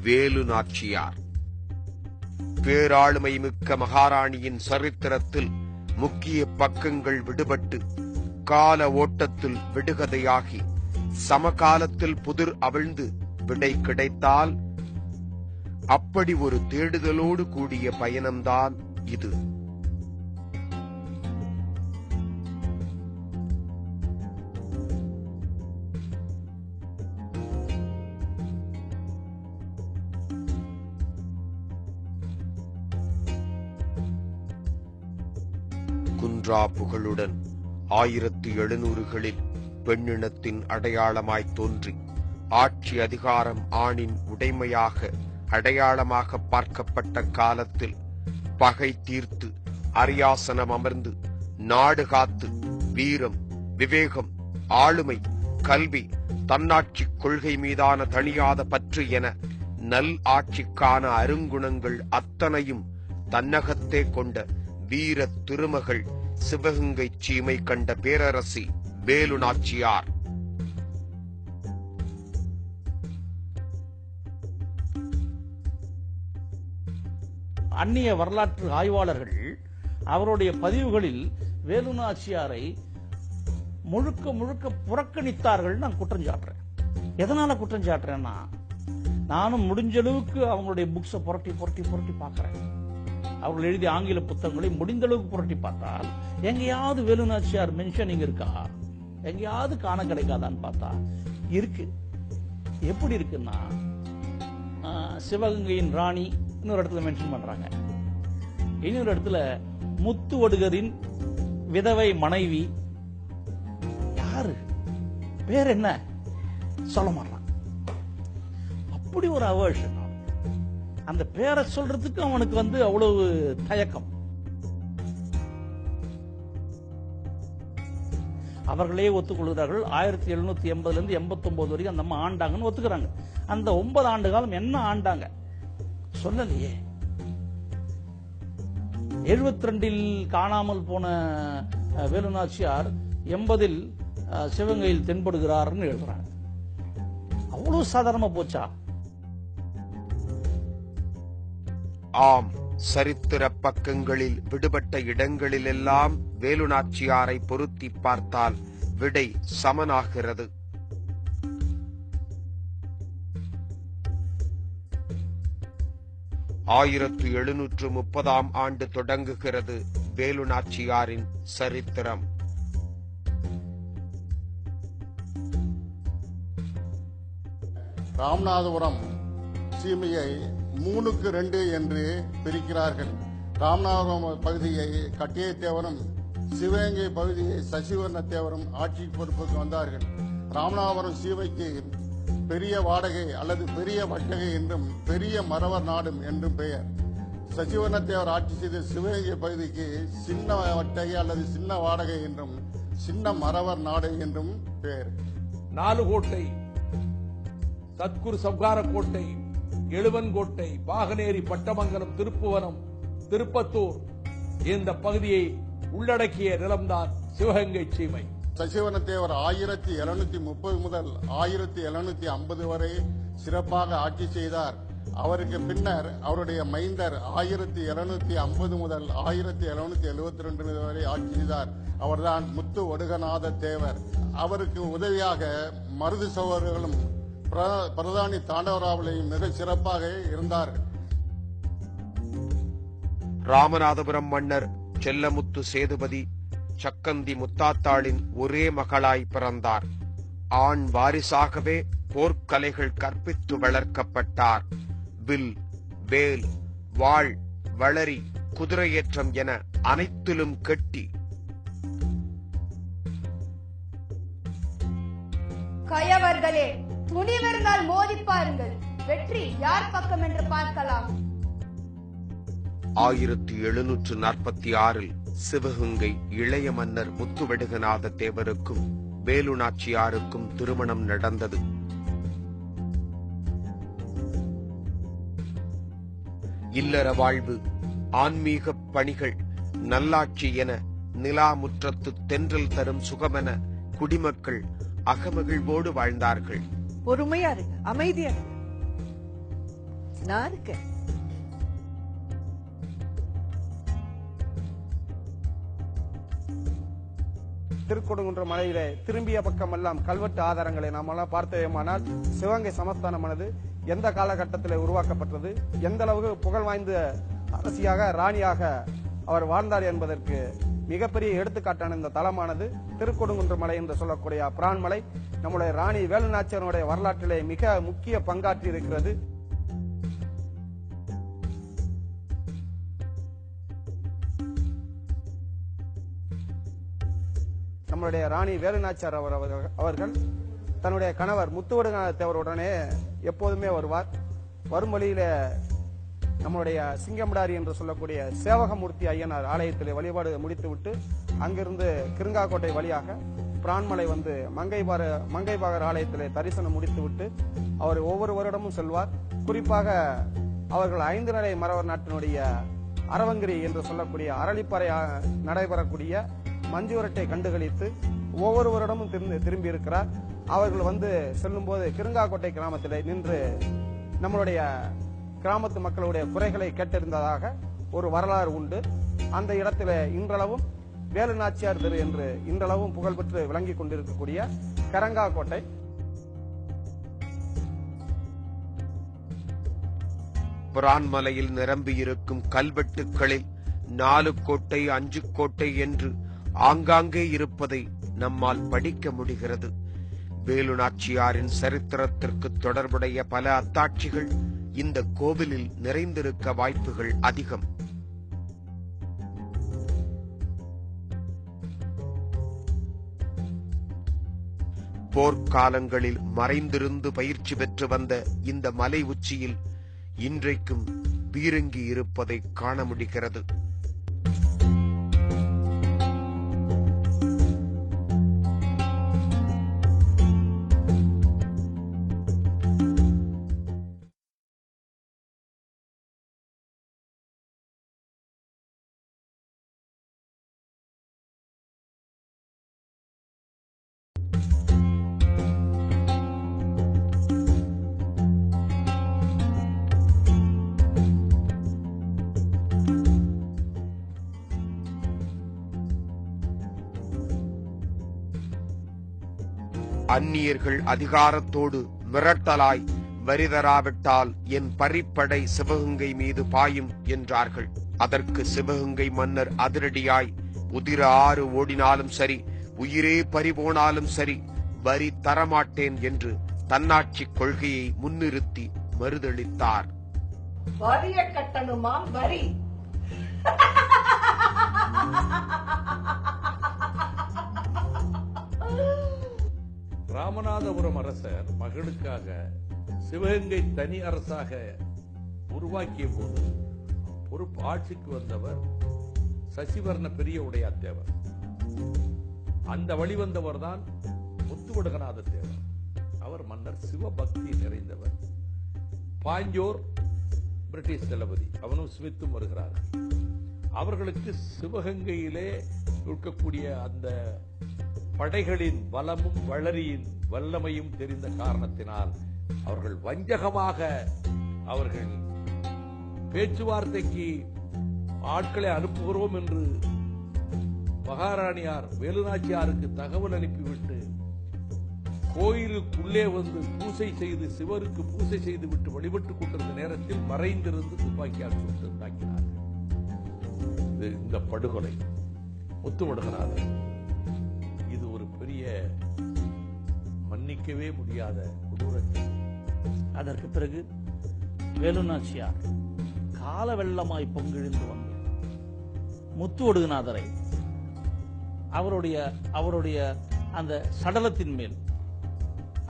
வேலு நாச்சியார். பேராளுமை மிக்க மகாராணியின் சரித்திரத்தில் முக்கிய பக்கங்கள் விடுபட்டு கால ஓட்டத்தில் விடுகதையாகி சமகாலத்தில் புதிர் அவிழ்ந்து விடை கிடைத்தால் அப்படி ஒரு தேடுதலோடு கூடிய பயணம்தான் இது. குன்றா புகழுடன் 1700களில் பெண்ணினத்தின் அடையாளமாய் தோன்றி ஆட்சி அதிகாரம் ஆணின் உடைமையாக அடையாளமாக பார்க்கப்பட்ட காலத்தில் பகை தீர்த்து அரியாசனம் அமர்ந்து நாடு காத்து வீரம், விவேகம், ஆளுமை, கல்வி, தன்னாட்சி கொள்கை மீதான தணியாத பற்று என நல் ஆட்சிக்கான அருங்குணங்கள் அத்தனையும் தன்னகத்தே கொண்ட வீர திருமகள் சிவகங்கை சீமை கண்ட பேரரசி வேலு நாச்சியார். அந்நிய வரலாற்று ஆய்வாளர்கள் அவருடைய பதிவுகளில் வேலு நாச்சியாரை முழுக்க முழுக்க புறக்கணித்தார்கள். நான் குற்றம் சாட்டுறேன். எதனால குற்றம் சாட்டுறேன்னா, நானும் முடிஞ்ச அளவுக்கு அவங்களுடைய புக்ஸை புரட்டி புரட்டி புரட்டி பார்க்கிறேன். அவர்கள் எழுதிய ஆங்கில புத்தகங்களை முடிந்த அளவுக்கு புரட்டி பார்த்தால் எங்கேயாவது வேலு நாச்சியார் மென்ஷனிங் இருக்கா, எங்கேயாவது காண கிடைக்காதான்னு பார்த்தா இருக்கு. எப்படி இருக்குன்னா, சிவகங்கையின் ராணி இன்னொரு இடத்துல மென்ஷன் பண்றாங்க, இன்னொரு இடத்துல முத்து வடுகரின் விதவை மனைவி, யாரு பேர் என்ன சொல்ல மாட்டான். அப்படி ஒரு அவர்ஷன். அந்த பேரை சொல்றதுக்கு அவனுக்கு அவ்வளவு தயக்கம். அவர்களே ஒத்துக்கொள்கிறார்கள். 1780 இருந்து 89 வரைக்கும் அந்த அம்மா ஆண்டாங்கன்னு ஒத்துக்கிறாங்க. அந்த 9 ஆண்டு காலம் என்ன ஆண்டாங்க சொல்லலையே. 72 காணாமல் போன வேலு நாச்சியார் 80 சிவகங்கையில் தென்படுகிறார்னு எழுதுறாங்க. அவ்வளவு சாதாரணமா போச்சா? ஆம், சரித்திர பக்கங்களில் விடுபட்ட இடங்களிலெல்லாம் வேலு நாச்சியாரை பொருத்தி பார்த்தால் விடை சமனாகிறது. ஆயிரத்து 1730 ஆண்டு தொடங்குகிறது வேலு நாச்சியாரின் சரித்திரம். ராமநாதபுரம் சீமையை 3க்கு 2 என்று பிரிக்கிறார்கள். ராமநாதபுரம் பகுதியை கட்டியத்தேவரும் சிவகங்கை பகுதியை சசிவர்ணத்தேவரும் ஆட்சி பொறுப்புக்கு வந்தார்கள். ராமநாதபுரம் சீமைக்கு பெரிய வாடகை அல்லது பெரிய வட்டகை என்றும் பெரிய மறவர் நாடும் என்றும் பெயர். சசிவர்ணத்தேவர் ஆட்சி செய்த சிவகங்கை பகுதிக்கு சின்ன வட்டகை அல்லது சின்ன வாடகை என்றும் சின்ன மறவர் நாடு என்றும் பெயர். நாலுகோட்டை, சத்குரு சவ்கார கோட்டை, எழுவன்கோட்டை, பாகனேரி, பட்டமங்கலம், திருப்புவனம், திருப்பத்தூர் இந்த பகுதியை உள்ளடக்கிய நிலம்தான் சிவகங்கை சீமை. சசிவர்ணத்தேவர் 1730 முதல் 1750 வரை சிறப்பாக ஆட்சி செய்தார். அவருக்கு பின்னர் அவருடைய மைந்தர் 1750 முதல் 1772 வரை ஆட்சி செய்தார். அவர்தான் முத்து வடுகநாத தேவர். அவருக்கு உதவியாக மருது சகோதரர்களும் பிரதானி தாண்டவராவலையும் மிக சிறப்பாக இருந்தார்கள். ராமநாதபுரம் மன்னர் செல்லமுத்து சேதுபதி சக்கந்தி முத்தாத்தாளின் ஒரே மகளாய் பிறந்தார். ஆண் வாரிசாகவே போர்க்கலைகள் கற்பித்து வளர்க்கப்பட்டார். வில், வேல், வாள், வளரி, குதிரையேற்றம் என அனைத்திலும் கெட்டி. கயவர்களே, துணிவிருந்தால் மோதி பாருங்கள், வெற்றி யார் பக்கம் என்று பார்க்கலாம். 1746 சிவகங்கை இளைய மன்னர் முத்துவடுகநாத தேவருக்கும் வேலு நாச்சியாருக்கும் திருமணம் நடந்தது. இல்லற வாழ்வு, ஆன்மீக பணிகள், நல்லாட்சி என நிலா முற்றத்து தென்றல் தரும் சுகமென குடிமக்கள் அகமகிழ்வோடு வாழ்ந்தார்கள். பொறுமையா இருங்க, அமைதியா இருங்க. நான் இருக்கேன். திருக்கொடுங்குன்ற மலையில திரும்பிய பக்கமெல்லாம் கல்வெட்டு ஆதாரங்களை நாமெல்லாம் பார்த்தோமானால் சிவகங்கை சமஸ்தானமானது எந்த காலகட்டத்தில் உருவாக்கப்பட்டது, எந்த அளவுக்கு புகழ் வாய்ந்த அரசியாக ராணியாக அவர் வாழ்ந்தார் என்பதற்கு மிகப்பெரிய எடுத்துக்காட்டான இந்த தலமானது திருக்கொடுங்குன்ற மலை என்று சொல்லக்கூடிய பிரான்மலை நம்முடைய ராணி வேலுநாச்சியாருடைய வரலாற்றிலே மிக முக்கிய பங்காற்றி இருக்கிறது. நம்முடைய ராணி வேலுநாச்சியார் அவர்கள் தன்னுடைய கணவர் முத்துவடுகநாத தேவருடனே எப்போதுமே வருவார். வரும் வழியில நம்முடைய சிங்கம்டாரி என்று சொல்லக்கூடிய சேவகமூர்த்தி ஐயனார் ஆலயத்தில் வழிபாடு முடித்துவிட்டு அங்கிருந்து கிருங்காக்கோட்டை வழியாக பிரான்மலை வந்து மங்கைபாகர் ஆலயத்திலே தரிசனம் முடித்துவிட்டு அவர் ஒவ்வொரு வருடமும் செல்வார். குறிப்பாக அவர்கள் 5 நிலை மறவர் நாட்டினுடைய அரவங்கிரி என்று சொல்லக்கூடிய அரளிப்பறை நடைபெறக்கூடிய மஞ்சுவரட்டை கண்டுகளித்து ஒவ்வொரு வருடமும் திரும்பி இருக்கிறார். அவர்கள் வந்து செல்லும் போது கிருங்காக்கோட்டை கிராமத்தில் நின்று நம்மளுடைய கிராமத்து மக்களுடைய குறைகளை கேட்டிருந்ததாக ஒரு வரலாறு உண்டு. அந்த இடத்துல இன்றளவும் வேலுநாச்சியார் தெரு என்று இன்றளவும் புகழ்பெற்று விளங்கிக் கொண்டிருக்கக்கூடிய கரங்காக்கோட்டை. பிரான்மலையில் நிரம்பியிருக்கும் கல்வெட்டுக்களில் 4 கோட்டை 5 கோட்டை என்று ஆங்காங்கே இருப்பதை நம்மால் படிக்க முடிகிறது. வேலுநாச்சியாரின் சரித்திரத்திற்கு தொடர்புடைய பல அத்தாட்சிகள் இந்த கோவிலில் நிறைந்திருக்க வாய்ப்புகள் அதிகம். போர்க்காலங்களில் மறைந்திருந்து பயிற்சி பெற்று வந்த இந்த மலை உச்சியில் இன்றைக்கும் பீரங்கி இருப்பதை காண முடிகிறது. அந்நியர்கள் அதிகாரத்தோடு மிரட்டலாய் வரிதராவிட்டால் என் பரிப்படை சிவகங்கை மீது பாயும் என்றார்கள். அதற்கு சிவகங்கை மன்னர் அதிரடியாய் உதிர ஆறு ஓடினாலும் சரி, உயிரே பறிபோனாலும் சரி, வரி தரமாட்டேன் என்று தன்னாட்சி கொள்கையை முன்னிறுத்தி மறுதளித்தார். வரிய கட்டணுமாம் வரி. ராமநாதபுரம் அரசர் மகளுக்காக சிவகங்கை தனி அரசாக உருவாக்கிய போது பொறுப்பு ஆட்சிக்கு வந்தவர் சசிவர்ண பெரிய உடையார் தேவர். அந்த வழிவந்தவர் தான் முத்துவடுகநாத தேவர். அவர் மன்னர் சிவபக்தி நிறைந்தவர். பாஞ்சோர் பிரிட்டிஷ் தளபதி, அவனும் ஸ்மித்தும் வருகிறார்கள். அவர்களுக்கு சிவகங்கையிலே இருக்கக்கூடிய அந்த படைகளின் பலமும் வளரியின் வல்லமையும் தெரிந்த காரணத்தினால் அவர்கள் வஞ்சகமாக அவர்கள் பேச்சுவார்த்தைக்கு ஆட்களை அனுப்புகிறோம் என்று மகாராணியார் வேலுநாச்சியாருக்கு தகவல் அனுப்பிவிட்டு கோயிலுக்குள்ளே வந்து பூசை செய்து சிவருக்கு பூசை செய்து விட்டு வழிபட்டுக் கொண்டிருந்த நேரத்தில் மறைந்திருந்து துப்பாக்கியால் சுட்டு தாக்கினார்கள். இந்த படுகொலை முத்துவடுகநாதர் இது ஒரு பெரிய மன்னிக்கவே முடியாத கொடூரத்தை. அதற்கு பிறகு வேலுநாச்சியார் கால வெள்ளமாய் பொங்கிழிந்து வந்து முத்துவடுகநாதரை அவருடைய அந்த சடலத்தின் மேல்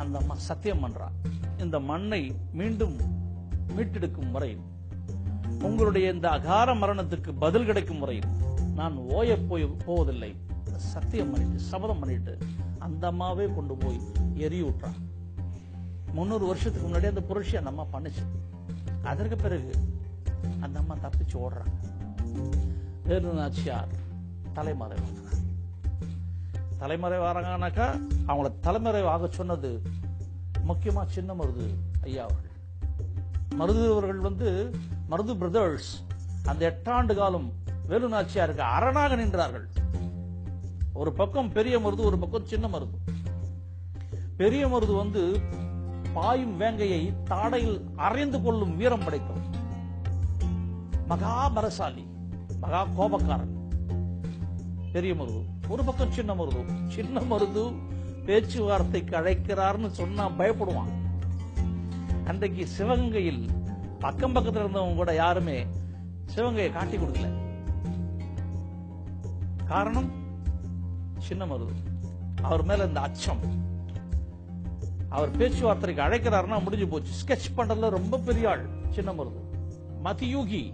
அந்த அம்மா சத்தியம் பண்றார். இந்த மண்ணை மீண்டும் மீட்டெடுக்கும் வரையில், உங்களுடைய இந்த அகார மரணத்துக்கு பதில் கிடைக்கும் வரையில் நான் போவதில்லை சத்தியம் பண்ணிட்டு சபதம் பண்ணிட்டு அந்த அம்மாவே கொண்டு போய் எரியூட்டான். 300 வருஷத்துக்கு முன்னாடி அந்த புரட்சி அந்த அம்மா பண்ணுச்சு. அதற்கு பிறகு அந்த அம்மா தப்பிச்சு ஓடுறாங்க. வேலுநாச்சியார் தலைமறைவானாக்கா அவங்கள தலைமறைவாக சொன்னது முக்கியமா சின்னமருது ஐயா அவர்கள். மருது அவர்கள் மருது பிரதர்ஸ் அந்த 8 ஆண்டு காலம் வேலு நாச்சியாருக்கு அரணாக நின்றார்கள். ஒரு பக்கம் பெரிய மருது, ஒரு பக்கம் சின்ன மருது. பெரிய மருது பாயும் வேங்கையை தாடையில் அறைந்து கொள்ளும் வீரம் படைத்தவர். மகா பலசாலி, மகா கோபக்காரன் பெரிய மருது. ஒரு பக்கம் சின்ன மருது. சின்ன மருது பேச்சுவார்த்தைக்கு அழைக்கிறார்னு சொன்னா பயப்படுவான். அன்றைக்கு சிவகங்கையில் பக்கம் பக்கத்தில் இருந்தவங்க கூட யாருமே சிவகங்கையை காட்டி கொடுக்கல. காரணம் சின்ன மருது. அவர் மேல இந்த அச்சம். அவர் பேச்சுவார்த்தைக்கு அழைக்கிறாருன்னா முடிஞ்சு போச்சு. ஸ்கெட்ச் பண்றதுல ரொம்ப பெரிய ஆள் சின்ன மருது. மதியூகி.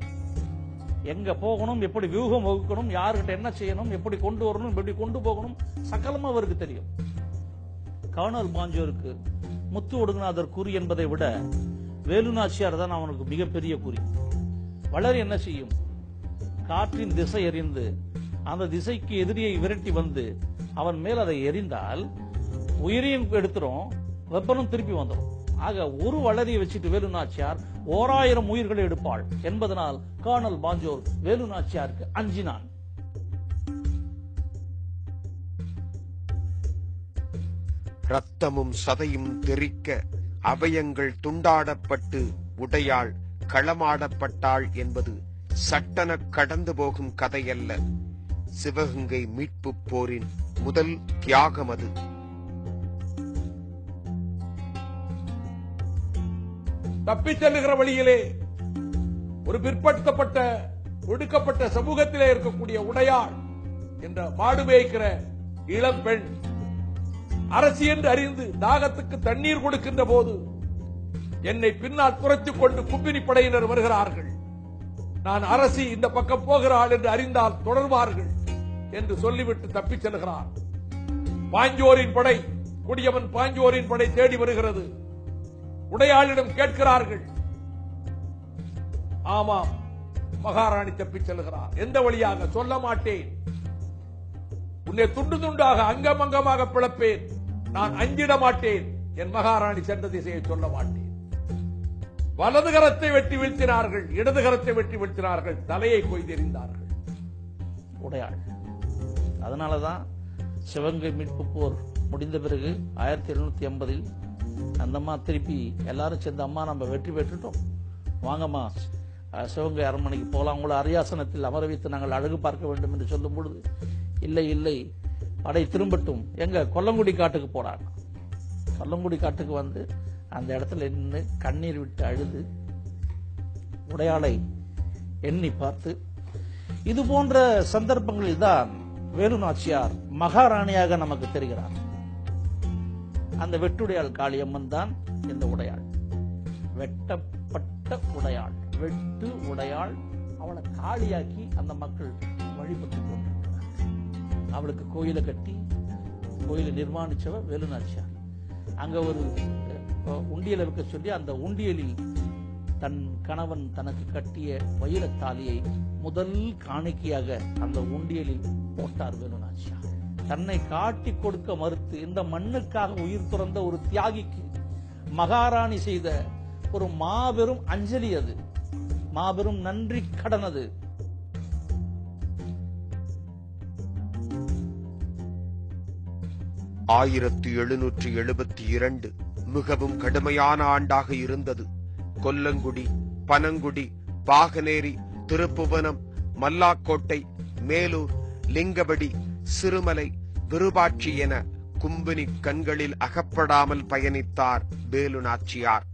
எங்க போகணும், எப்படி வியூகம் வகுக்கணும், யாருக்கிட்ட என்ன செய்யணும், எப்படி கொண்டு வரணும், எப்படி கொண்டு போகணும், சகலமா அவருக்கு தெரியும். கர்னல் பாஞ்சோருக்கு முத்து ஒடுங்கநாதர் குறி என்பதை விட வேலு நாச்சியார் தான் அவனுக்கு மிகப்பெரிய குறி. வளரி என்ன செய்யும்? காற்றின் திசை எறிந்து அந்த திசைக்கு எதிரியை விரட்டி வந்து அவன் மேல் அதை எறிந்தால் உயிரையும் எடுத்துரும், வெப்பனும் திருப்பி வந்துடும். ஆக ஒரு வளரியை வச்சுட்டு வேலு நாச்சியார் 1000 உயிர்களை எடுப்பாள் என்பதனால் கர்னல் பாஞ்சோர் வேலு நாச்சியாருக்கு அஞ்சினான். ரத்தமும் சதையும் தெறிக்க அவயங்கள் துண்டாடப்பட்டு உடையாள் களமாடப்பட்டாள் என்பது சட்டென கடந்து போகும் கதையல்ல. சிவகங்கை மீட்பு போரின் முதல் தியாகம் அது. தப்பிச் செல்லுகிற வழியிலே ஒரு பிற்படுத்தப்பட்ட ஒடுக்கப்பட்ட சமூகத்திலே இருக்கக்கூடிய உடையாள் என்ற மாடு மேய்க்கிற இளம் பெண் அரசி என்று அறிந்து தாகத்துக்கு தண்ணீர் கொடுக்கின்ற போது என்னை பின்னால் துரைத்துக் கொண்டு கும்பினி படையினர் வருகிறார்கள், நான் அரசி இந்த பக்கம் போகிறாள் என்று அறிந்தால் தொடர்வார்கள் என்று சொல்லிவிட்டு தப்பிச் செல்கிறார். பாஞ்சோரின் படை, குடியவன் பாஞ்சோரின் படை தேடி வருகிறது. உடையாளிடம் கேட்கிறார்கள். ஆமாம், மகாராணி தப்பிச் செல்கிறார். எந்த வழியாக? சொல்ல மாட்டேன், உன்னை துண்டு துண்டாக அங்கம் அங்கமாக பிளப்பேன், நான் அஞ்சிட மாட்டேன், என் மகாராணி சென்ற திசையை சொல்ல மாட்டேன். வலது கரத்தை வெட்டி வீழ்த்தினார்கள், இடது கரத்தை வெட்டி வீழ்த்தினார்கள், தலையை கொய்தெறிந்தார்கள். உடையாள். அதனாலதான் சிவகங்கை மீட்பு போர் முடிந்த பிறகு 1780 அந்தம்மா திருப்பி எல்லாரும் சேர்ந்து, அம்மா நம்ம வெற்றி பெற்றுட்டோம், வாங்கம்மா சிவகங்கை அரண்மனைக்கு போலாம், உங்களை அரியாசனத்தில் அமர வைத்து நாங்கள் அழகு பார்க்க வேண்டும் என்று சொல்லும் பொழுது, இல்லை இல்லை படை திரும்பட்டும், எங்க கொல்லங்குடி காட்டுக்கு போறாங்க. கொல்லங்குடி காட்டுக்கு வந்து அந்த இடத்துல நின்று கண்ணீர் விட்டு அழுது உடையாளை எண்ணி பார்த்து, இது போன்ற சந்தர்ப்பங்களில் தான் வேலு நாச்சியார் மகாராணியாக நமக்கு தெரிகிறார். அந்த வெட்டுடையாள் காளியம்மன் தான் இந்த உடையாள், வெட்டப்பட்ட உடையாள், வெட்டு உடையாள். அவளை காளியாக்கி அந்த மக்கள் வழிபட்டு கொண்டிருக்கிறார். அவளுக்கு கோயிலை கட்டி கோயிலை நிர்மாணிச்சவ வேலு நாச்சியார். அங்க ஒரு உண்டியல் இருக்க சொல்லி அந்த உண்டியலில் தன் கணவன் தனக்கு கட்டிய வைரத்தாலியை முதல் காணிக்கையாக அந்த உண்டியலில் போட்டார் வேலு நாச்சியார். தன்னை காட்டி கொடுக்க மறுத்து இந்த மண்ணுக்காக உயிர் துறந்த ஒரு தியாகிக்கு மகாராணி செய்த ஒரு மாபெரும் அஞ்சலி அது, மாபெரும் நன்றி கடன் அது. ஆயிரத்து 1772 மிகவும் கடுமையான ஆண்டாக இருந்தது. கொல்லங்குடி, பனங்குடி, பாகனேரி, திருப்புவனம், மல்லாக்கோட்டை, மேலூர், லிங்கபடி, சிறுமலை, விருபாட்சி என கும்பினி கண்களில் அகப்படாமல் பயணித்தார் வேலு நாச்சியார்.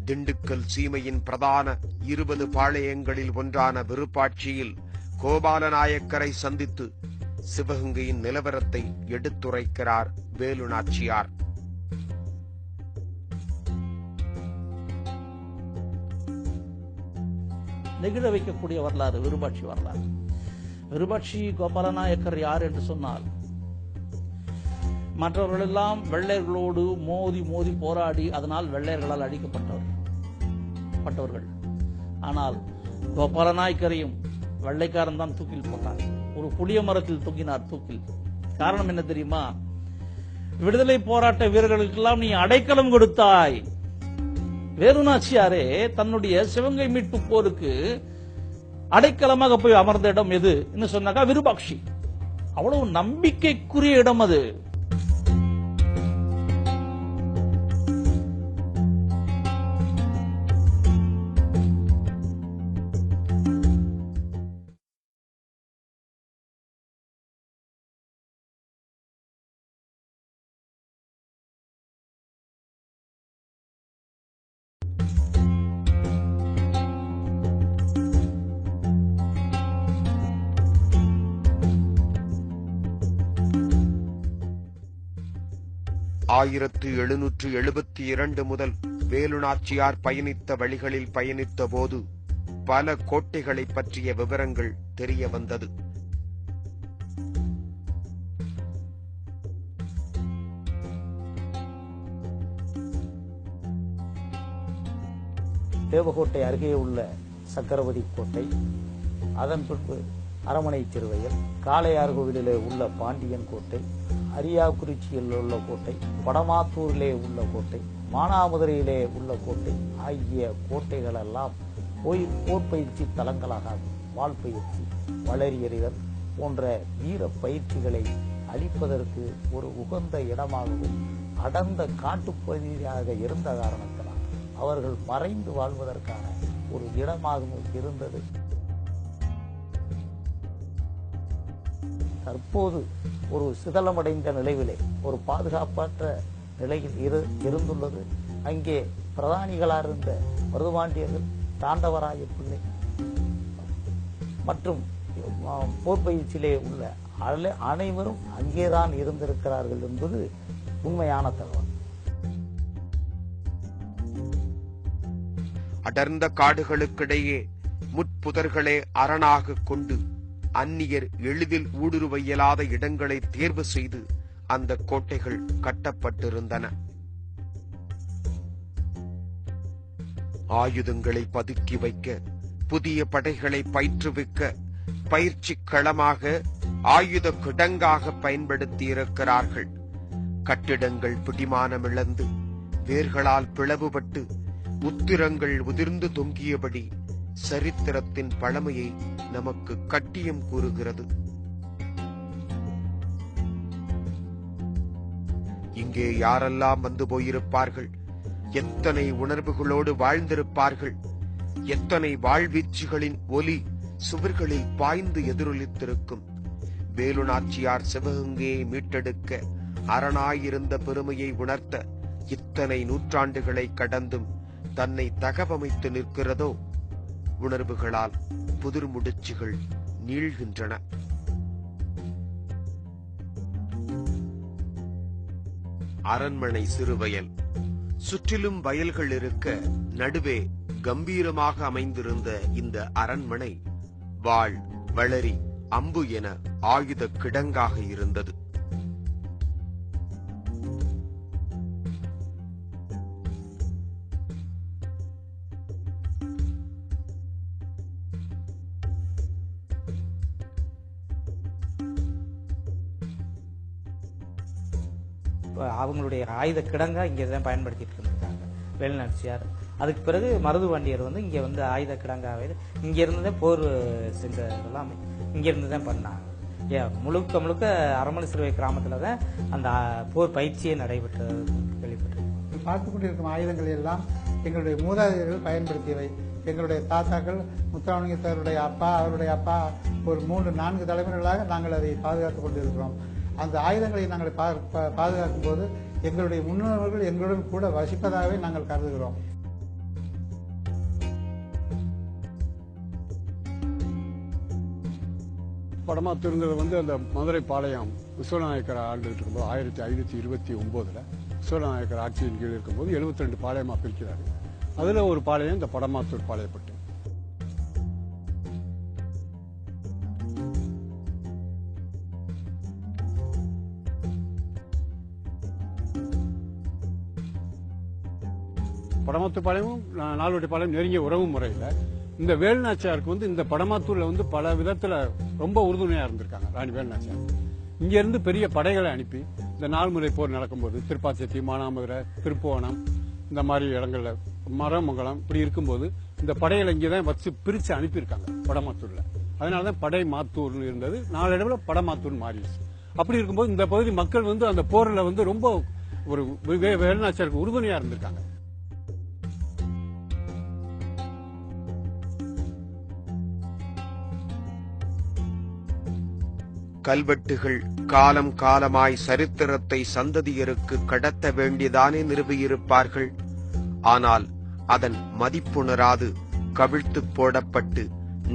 திண்டுக்கல் சீமையின் பிரதான 20 பாளையங்களில் ஒன்றான விருப்பாட்சியில் கோபாலநாயக்கரை சந்தித்து சிவகங்கையின் நிலவரத்தை எடுத்துரைக்கிறார் வேலு நாச்சியார். நெகிழ வைக்கக்கூடிய வரலாறு விருபாட்சி வரலாறு. விருபாட்சி கோபாலநாயக்கர் யார் என்று சொன்னால், மற்றவர்கள் எல்லாம் வெள்ளையர்களோடு மோதி மோதி போராடி அதனால் வெள்ளையர்களால் அழிக்கப்பட்டவர்கள். ஆனால் கோபாலநாயக்கரையும் வெள்ளைக்காரன் தான் தூக்கில் போட்டார். ஒரு புளிய மரத்தில் தூக்கினார் தூக்கில். காரணம் என்ன தெரியுமா? விடுதலை போராட்ட வீரர்களுக்கெல்லாம் நீ அடைக்கலம் கொடுத்தாய். வேலுநாச்சியாரே தன்னுடைய சிவகங்கை மீட்பு போருக்கு அடைக்கலமாக போய் அமர்ந்த இடம் எது சொன்னாக்கா விருபாட்சி. அவ்வளவு நம்பிக்கைக்குரிய இடம் அது. ஆயிரத்து 1772 முதல் வேலுநாச்சியார் பயணித்த வழிகளில் பயணித்த போது பல கோட்டைகளை பற்றிய விவரங்கள் தெரிய வந்தது. தேவகோட்டை அருகே உள்ள சக்கரவதி கோட்டை, அதன் பின்பு அரமனை திருவயல், காளையார்கோவிலிலே உள்ள பாண்டியன் கோட்டை, அரியாக்குறிச்சியில் உள்ள கோட்டை, படமாத்தூரிலே உள்ள கோட்டை, மானாமதுரையிலே உள்ள கோட்டை ஆகிய கோட்டைகளெல்லாம் போர் பயிற்சி தலங்களாக வாள் பயிற்சி, வளரியறிதல் போன்ற வீர பயிற்சிகளை அளிப்பதற்கு ஒரு உகந்த இடமாகவும் அடர்ந்த காட்டுப்பகுதியாக இருந்த காரணத்தினால் அவர்கள் மறைந்து வாழ்வதற்கான ஒரு இடமாகவும் இருந்தது. தற்போது ஒரு சிதலமடைந்த நிலையிலே ஒரு பாதுகாப்பற்ற நிலையில் இருந்துள்ளது. அங்கே பிரதானிகளாக இருந்த மருதுபாண்டியர்கள், தாண்டவராய பிள்ளை மற்றும் போர் பயிற்சியிலே உள்ள அனைவரும் அங்கேதான் இருந்திருக்கிறார்கள் என்பது உண்மையான தகவல். அடர்ந்த காடுகளுக்கிடையே முட்புதர்களே அரணாக கொண்டு அந்நியர் எளிதில் ஊடுருவ இயலாத இடங்களை தேர்வு செய்து அந்த கோட்டைகள் கட்டப்பட்டிருந்தன. ஆயுதங்களை பதுக்கி வைக்க, புதிய படைகளை பயிற்றுவிக்க பயிற்சி களமாக, ஆயுத கிடங்காக பயன்படுத்தி இருக்கிறார்கள். கட்டிடங்கள் பிடிமானமிழந்து வேர்களால் பிளவுபட்டு உத்திரங்கள் உதிர்ந்து தொங்கியபடி சரித்திரத்தின் பழமையை நமக்கு கட்டியம் கூறுகிறது. இங்கே யாரெல்லாம் வந்து போயிருப்பார்கள், எத்தனை உணர்வுகளோடு வாழ்ந்திருப்பார்கள், எத்தனை வாழ்வீச்சுகளின் ஒலி சுவர்களில் பாய்ந்து எதிரொலித்திருக்கும். வேலுநாச்சியார் சிவகங்கையை மீட்டெடுக்க அரணாயிருந்த பெருமையை உணர்த்த இத்தனை நூற்றாண்டுகளை கடந்தும் தன்னை தகவமைத்து நிற்கிறதோ. உணர்வுகளால் புதிர் முடிச்சுகள் நீள்கின்றன. அரண்மனை சிறுவயல். சுற்றிலும் வயல்கள் இருக்க நடுவே கம்பீரமாக அமைந்திருந்த இந்த அரண்மனை வாள், வளரி, அம்பு என ஆயுத கிடங்காக இருந்தது. அவங்களுடைய ஆயுத கிடங்கா இங்கே தான் பயன்படுத்திட்டு இருந்திருக்காங்க வேலுநாச்சியார். அதுக்கு பிறகு மருதுபாண்டியர் இங்கே ஆயுத கிடங்காவே இங்க இருந்துதே போர் செஞ்சதெல்லாம் இங்க இருந்து தான் பண்ணாங்க. முழுக்க முழுக்க அரமனை சிறுவை கிராமத்துல தான் அந்த போர் பயிற்சியே நடைபெற்றது கேள்விப்பட்டிருக்கோம். பார்த்து கொண்டிருக்கும் ஆயுதங்கள் எல்லாம் எங்களுடைய மூதாதையர்கள் பயன்படுத்தியவை. எங்களுடைய தாத்தாக்கள், முத்துராமலிங்கத்தவருடைய அப்பா, அவருடைய அப்பா, ஒரு 3-4 தலைமுறைகளாக நாங்கள் அதை பாதுகாத்துக் கொண்டிருக்கிறோம். அந்த ஆயுதங்களை நாங்கள் பாதுகாக்கும் போது எங்களுடைய முன்னோர்கள் எங்களுடன் கூட வசிப்பதாகவே நாங்கள் கருதுகிறோம். படமாத்தூருங்கிறது அந்த மதுரை பாளையம் விஸ்வநாயக்கர் ஆண்டுகிட்டு இருக்கும்போது 1529 விஸ்வநாயக்கர் ஆட்சியின் கீழ் இருக்கும்போது 72 பாளையமா பிரிக்கிறாரு. அதுல ஒரு பாளையம் இந்த படமாத்தூர் பாளையப்பட்டு. படமாத்தூர் பாளையமும் நால்வட்டி பாளையம் நெருங்கிய உறவு முறையில் இந்த வேலுநாச்சியாருக்கு இந்த படமாத்தூர்ல பல விதத்துல ரொம்ப உறுதுணையா இருந்திருக்காங்க ராணி வேலுநாச்சியார். இங்க இருந்து பெரிய படைகளை அனுப்பி இந்த நால்முறை போர் நடக்கும்போது திருப்பாச்சேத்தி, மானாமதுரை, திருப்புவனம் இந்த மாதிரி இடங்கள்ல மரமங்கலம் இப்படி இருக்கும்போது இந்த படைகளை இங்கதான் வச்சு பிரிச்சு அனுப்பியிருக்காங்க படமாத்தூர்ல. அதனாலதான் படை மாத்தூர்னு இருந்தது, நாளடைவுல படமாத்தூர் மாறிடுச்சு. அப்படி இருக்கும்போது இந்த பகுதி மக்கள் வந்து அந்த போர்ல வந்து ரொம்ப ஒரு வேலுநாச்சியாருக்கு உறுதுணையா இருந்திருக்காங்க. கல்வெட்டுகள் காலம் காலமாய் சரித்திரத்தை சந்ததியருக்கு கடத்த வேண்டியதானே நிறுவியிருப்பார்கள். ஆனால் அதன் மதிப்புணராது கவிழ்த்து போடப்பட்டு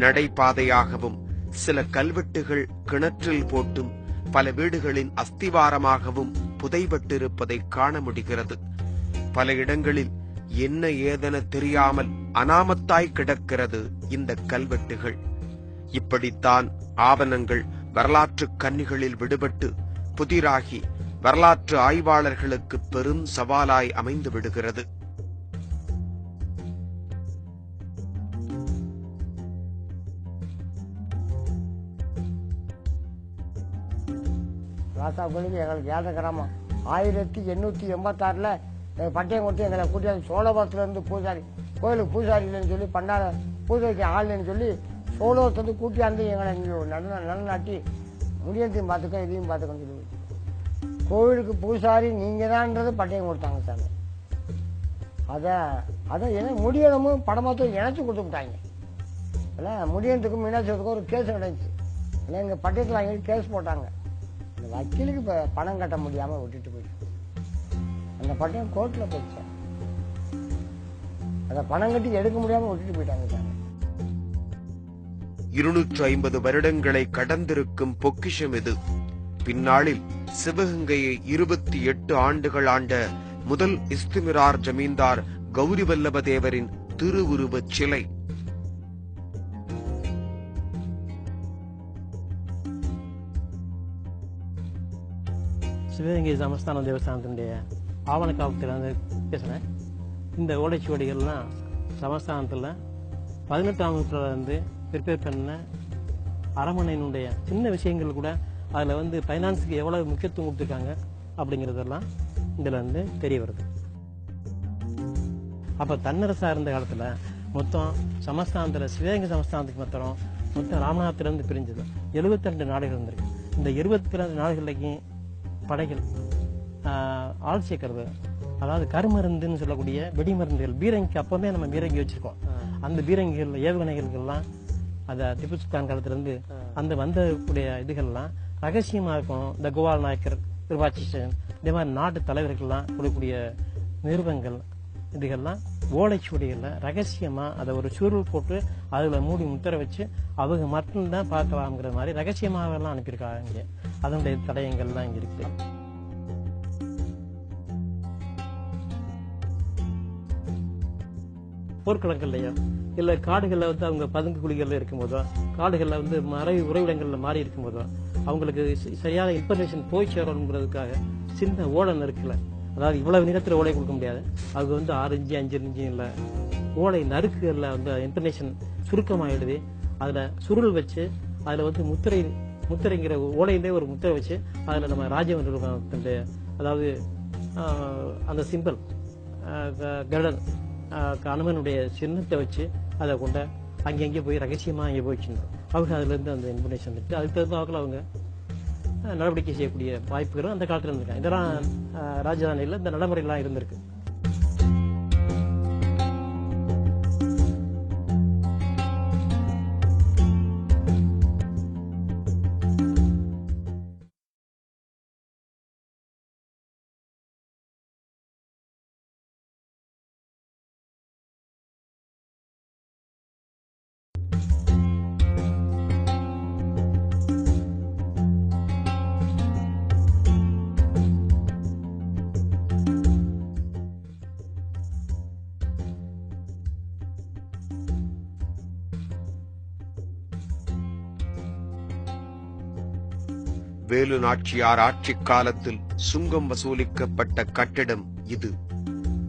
நடைபாதையாகவும், சில கல்வெட்டுகள் கிணற்றில் போட்டும், பல வீடுகளின் அஸ்திவாரமாகவும் புதைபட்டிருப்பதை காண முடிகிறது. பல இடங்களில் என்ன ஏதென தெரியாமல் அனாமத்தாய் கிடக்கிறது இந்த கல்வெட்டுகள். இப்படித்தான் ஆவணங்கள் வரலாற்று கன்னிகளில் விடுபட்டு புதிராகி வரலாற்று ஆய்வாளர்களுக்கு பெரும் சவாலாய் அமைந்து விடுகிறது. ராசா கோயிலுக்கு எங்களுக்கு ஏழை கிராமம் 1886 பட்டயம் கொடுத்து எங்களை கூட்டியாந்து சோழபுரத்துலேருந்து பூசாரி, கோயிலுக்கு பூசாரி இல்லைன்னு சொல்லி பண்ணாத பூஜைக்கு ஆள் இல்லைன்னு சொல்லி சோழபுரத்துலேருந்து கூட்டியாந்து எங்களை இங்கே நல்லாட்டி முடியத்தையும் பார்த்துக்கோ இதையும் பார்த்துக்கோன்னு சொல்லி கோவிலுக்கு பூசாரி நீங்கள் தான்ன்றது பட்டயம் கொடுத்தாங்க சார். அதை ஏன்னா முடியனமும் படமாத்தும் இணைச்சி கொடுத்துட்டாங்க. இல்லை முடியனத்துக்கும் மீனாட்சியத்துக்கும் ஒரு கேஸ் நடந்துச்சு. இல்லை எங்கள் பட்டயத்தில் வாங்கி கேஸ் போட்டாங்க. இந்த வக்கீலுக்கு இப்போ பணம் கட்ட முடியாமல் விட்டுட்டு போயிட்டு அந்த பட்டயம் கோர்ட்டில் போயிடுச்சு. அதை பணம் கட்டி எடுக்க முடியாமல் விட்டுட்டு போயிட்டாங்க சார். 250 வருடங்களை கடந்திருக்கும் பொக்கிஷம் இது. பின்னாளில் சிவகங்கையை 28 ஆண்டுகள் ஆண்ட முதல் இஸ்திமிரார் ஜமீன்தார் கௌரி வல்லப தேவரின் திருவுருவச் சிலை. சிவகங்கை சமஸ்தான தேவஸ்தானத்தினுடைய ஆவண காலத்தில் பேசுகிறேன். இந்த ஓலைச்சுவடிகள்லாம் சமஸ்தானத்தில் 18ஆம் நூற்றாண்டு ப்ரிப்பேர் பண்ண அரண்மனையினுடைய சின்ன விஷயங்கள் கூட அதில் ஃபைனான்ஸுக்கு எவ்வளோ முக்கியத்துவம் கொடுத்துருக்காங்க அப்படிங்கிறதெல்லாம் இதில் தெரிய வருது. அப்போ தன்னரசாக இருந்த காலத்தில் மொத்தம் சமஸ்தானத்தில் சிவகங்கை சமஸ்தானத்துக்கு மொத்தம் ராமநாதத்திலேருந்து பிரிஞ்சது 72 நாடுகள் இருந்திருக்கு. இந்த 22 நாடுகளையும் படைகள் ஆள் சேர்க்கறது, அதாவது கருமருந்துன்னு சொல்லக்கூடிய வெடிமருந்துகள், பீரங்கி அப்பவே நம்ம பீரங்கி வச்சிருக்கோம். அந்த பீரங்கிகள் ஏவுகணைகள்லாம் அதை திப்பு சுல்தான் காலத்திலிருந்து அந்த வந்தக்கூடிய இதுகள்லாம் ரகசியமாக இருக்கும். இந்த கோபால் நாயக்கர், திருவாச்சிஷன், இதே மாதிரி நாட்டு தலைவர்கள்லாம் கொடுக்கக்கூடிய நிறுவனங்கள் இதுகள்லாம் ஓலைச்சுவடிகளில் ரகசியமாக அதை ஒரு சுருள் போட்டு அதில் மூடி முத்திரை வச்சு அவங்க மட்டும்தான் பார்க்கலாம்ங்கிற மாதிரி ரகசியமாகலாம் அனுப்பியிருக்காங்க. இங்கே அதனுடைய தடயங்கள்லாம் இங்கே இருக்கு. போர்க்களங்கள்லையோ இல்லை காடுகளில் அவங்க பதுங்கு குழிகளில் இருக்கும்போதோ, காடுகளில் மறை உறைவிடங்களில் மாறி இருக்கும்போதோ அவங்களுக்கு சரியான இன்ஃபர்மேஷன் போய் சேரணுங்கிறதுக்காக சின்ன ஓலை நறுக்கல, அதாவது இவ்வளவு நீளத்தில் ஓலை கொடுக்க முடியாது, அது 6 இன்ச்சு 5 இன்ச்சு இல்லை ஓலை நறுக்குகளில் இன்ஃபர்மேஷன் சுருக்கமாக எழுதி அதில் சுருள் வச்சு அதில் முத்திரைங்கிற ஓலையிலே ஒரு முத்திரை வச்சு அதில் நம்ம ராஜவன் அதாவது அந்த சிம்பிள் கருடன் அனுமனுடைய சின்னத்தை வச்சு அதை கொண்ட அங்கங்கே போய் ரகசியமாக அங்கே போயிடுச்சுருந்தோம். அவங்க அதுலேருந்து அந்த இன்ஃபர்மேஷன் எடுத்து அதுக்கு தகுந்தாக்கில் அவங்க நடவடிக்கை செய்யக்கூடிய வாய்ப்புகளும் அந்த காலத்தில் இருந்திருக்காங்க. இதெல்லாம் ராஜதானியில் இந்த நடைமுறையெல்லாம் இருந்திருக்கு. வேலு நாச்சியார் ஆட்சி காலத்தில் சுங்கம் வசூலிக்கப்பட்ட கட்டிடம் இது.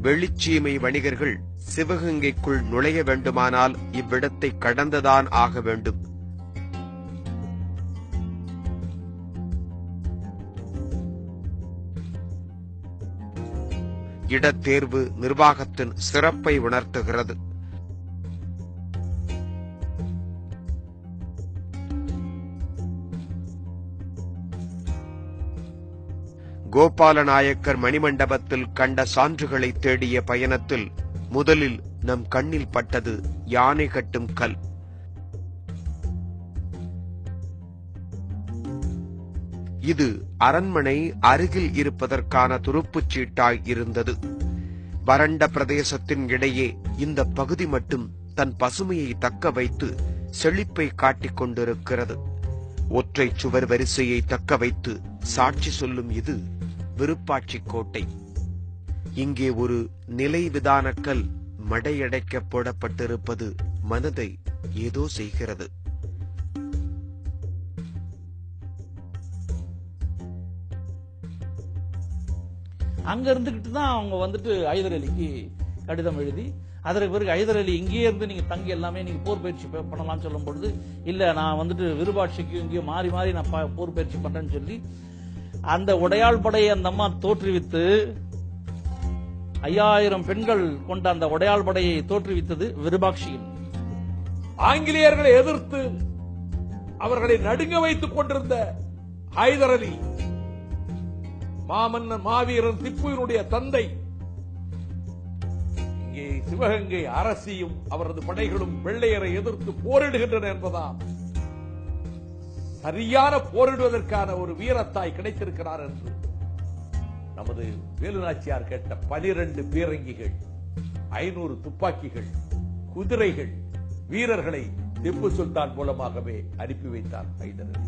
வெளிச்சீமை வணிகர்கள் சிவகங்கைக்குள் நுழைய வேண்டுமானால் இவ்விடத்தை கடந்துதான் ஆக வேண்டும். இடத்தேர்வு நிர்வாகத்தின் சிறப்பை உணர்த்துகிறது. கோபாலநாயக்கர் மணிமண்டபத்தில் கண்ட சான்றுகளை தேடிய பயணத்தில் முதலில் நம் கண்ணில் பட்டது யானை கட்டும் கல். இது அரண்மனை அருகில் இருப்பதற்கான துருப்புச் சீட்டாய் இருந்தது. வறண்ட பிரதேசத்தின் இடையே இந்த பகுதி மட்டும் தன் பசுமையை தக்க வைத்து செழிப்பை காட்டிக் கொண்டிருக்கிறது. ஒற்றை சுவர் வரிசையை தக்க வைத்து சாட்சி சொல்லும் இது விருப்பாட்சி கோட்டை. இங்கே ஒரு நிலை விதானக்கல் மடையடைக்க போடப்பட்டிருப்பது மனதை ஏதோ செய்கிறது. அங்க இருந்துகிட்டு தான் அவங்க வந்துட்டு ஹைதர் அலிக்கு கடிதம் எழுதி, அதற்கு பிறகு ஹைதர் அலி இங்கேயே இருந்து நீங்க தங்கி எல்லாமே நீங்க போர் பயிற்சி பண்ணலாம்னு சொல்லும் பொழுது, இல்ல நான் வந்துட்டு விருபாட்சிக்கு இங்கேயும் மாறி மாறி நான் போர் பயிற்சி பண்றேன்னு சொல்லி அந்த உடையாள் படையை அந்த அம்மா தோற்றுவித்து 5000 பெண்கள் கொண்ட அந்த உடையாள் படையை தோற்றுவித்தது விருபாட்சியின். ஆங்கிலேயர்களை எதிர்த்து அவர்களை நடுங்க வைத்துக் கொண்டிருந்த ஹைதர் அலி, மாமன்னன் மாவீரன் திப்புவினுடைய தந்தை, இங்கே சிவகங்கை அரசியும் அவரது படைகளும் வெள்ளையரை எதிர்த்து போரிடுகின்றன என்பதால் சரியான போரிடுவதற்கான ஒரு வீரத்தாய் கிடைத்திருக்கிறார் என்று நமது வேலுநாச்சியார் கேட்ட 12 பீரங்கிகள், 500 துப்பாக்கிகள், குதிரைகள், வீரர்களை திப்பு சுல்தான் மூலமாகவே அனுப்பி வைத்தார் ஹைதர் அலி.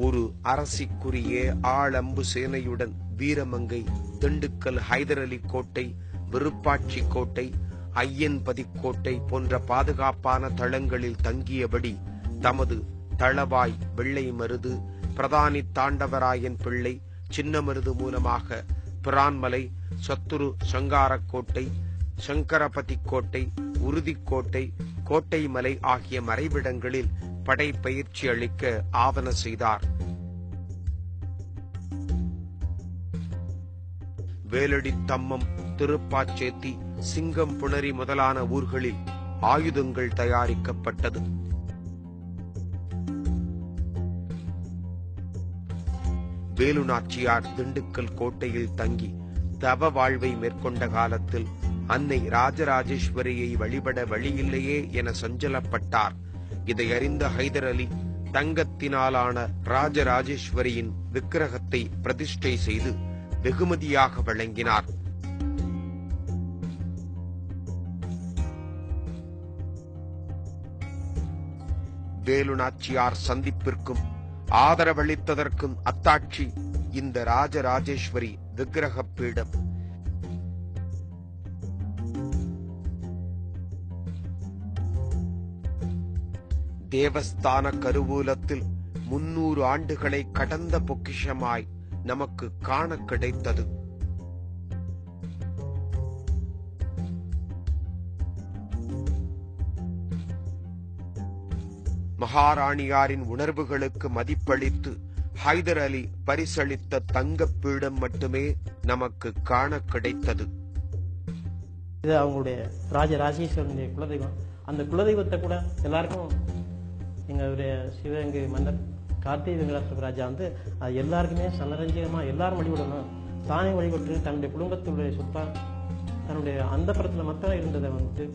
ஒரு அரசிக்குரிய ஆளம்பு சேனையுடன் வீரமங்கை, திண்டுக்கல் ஹைதர் அலி கோட்டை, விருப்பாட்சி கோட்டை, ஐயன்பதி கோட்டை போன்ற பாதுகாப்பான தளங்களில் தங்கியபடி தமது தளவாய் வெள்ளை மருது, பிரதானி தாண்டவராயன் பிள்ளை, சின்னமருது மூலமாக பிரான்மலை, சத்துரு சங்காரக்கோட்டை, சங்கரபதி கோட்டை, உறுதிக்கோட்டை, கோட்டைமலை ஆகிய மறைவிடங்களில் படை பயிற்சி அளிக்க ஆவண செய்தார். வேலடி தம்மம், திருப்பாச்சேத்தி, சிங்கம் புணரி முதலான ஊர்களில் ஆயுதங்கள் தயாரிக்கப்பட்டது. வேலுநாச்சியார் திண்டுக்கல் கோட்டையில் தங்கி தவ வாழ்வை மேற்கொண்ட காலத்தில் அன்னை ராஜராஜேஸ்வரியை வழிபட வழியில்லையே என சஞ்சலப்பட்டார். இதை அறிந்த ஹைதர் அலி தங்கத்தினாலான ராஜராஜேஸ்வரியின் விக்கிரகத்தை பிரதிஷ்டை செய்து வெகுமதியாக வழங்கினார். வேலுநாச்சியார் சந்திப்பிற்கும் ஆதரவளித்ததற்கும் அத்தாட்சி இந்த ராஜராஜேஸ்வரி விக்கிரக பீடம். தேவஸ்தான கருவூலத்தில் 300 ஆண்டுகளை கடந்த பொக்கிஷமாய் நமக்கு காண கிடைத்தது. மகாராணியாரின் உணர்வுகளுக்கு மதிப்பளித்து ஹைதர் அலி பரிசளித்த தங்கப் பீடம் மட்டுமே நமக்கு காண கிடைத்தது. இது அவங்களுடைய ராஜராஜேஸ்வரனுடைய குலதெய்வம். அந்த குலதெய்வத்தை கூட எல்லாருக்கும் எங்களுடைய சிவகங்கை மன்னர் கார்த்திகை வெங்கடாசல ராஜா வந்து அது எல்லாருக்குமே சனரஞ்சகமா எல்லாரும் வழிபடணும், தானே வழிபட்டு தன்னுடைய குடும்பத்துடைய சொத்தா தன்னுடைய அந்த படத்துல மட்டும் இருந்ததை வந்து